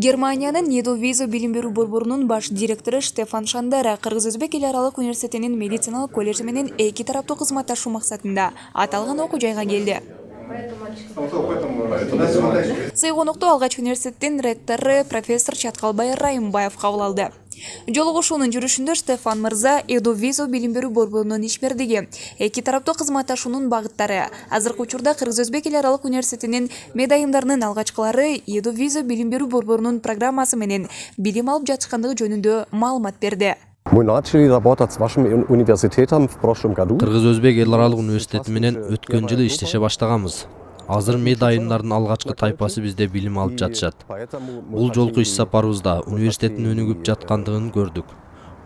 Германиянын Недовизо билим берүү борборунун баш директору Штефан Шандера Кыргыз-Өзбек эл аралык университетинин медициналык колледжи менен эки тараптуу кызматташуу максатында аталган окуу жайга келди. Сыйгонукту алгач университеттин ректору профессор Чаткалбай Райымбаев кабыл алды. Жолугушуунун жүрүшүндө Штефан мырза Эдовизо билим берүү борборунун ишмердиги, эки тараптуу кызматташуунун багыттары, азыркы учурда Кыргыз-Өзбек эл аралык университетинин медайымдарынын алгачкылары Эдовизо билим берүү борборунун программасы менен билим алып жатышкандыгы жөнүндө маалымат берди. Кыргыз-Өзбек эл аралык университети менен өткөн жылы иштеше баштаганбыз. Азыр медайымдардын алгачкы тайпасы бизде билим алып жатышат. Бул жолку иш сапарыбызда университеттин өнүгүп жаткандыгын көрдүк.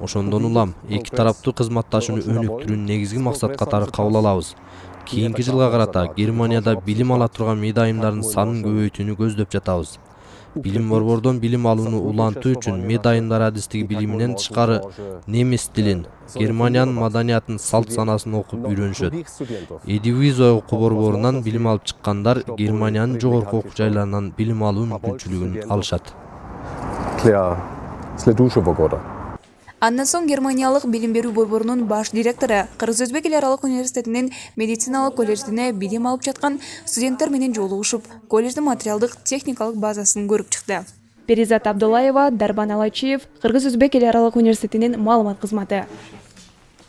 Ошондон улам эки тараптуу кызматташууну өнүктүрүүнү негизги максат катары кабыл алабыз. Кийинки жылга карата Германияда билим ала турган медайымдардын санын көбөйтүүнү көздөп жатабыз. Билим борбордон билим алууну улантуу үчүн медайымдар адистиги билиминен тышкары немис тилин, Германиянын маданиятын, салт санасын окуп үйрөнүшөт. Эдовизо окуу борборунан билим алып чыккандар Германиянын жогорку окуу жайларынан билим алуу мүмкүнчүлүгүн алышат. Андан соң Германиялык билим берүү борборунун баш директору Кыргыз-Өзбек эл аралык университетинин медициналык колледжине билим алып жаткан студенттер менен жолугушуп, колледждин материалдык техникалык базасын көрүп чыкты. Перизат Абдуллаева, Дарбан Алайчиев, Кыргыз-Өзбек эл аралык университетинин маалымат кызматы.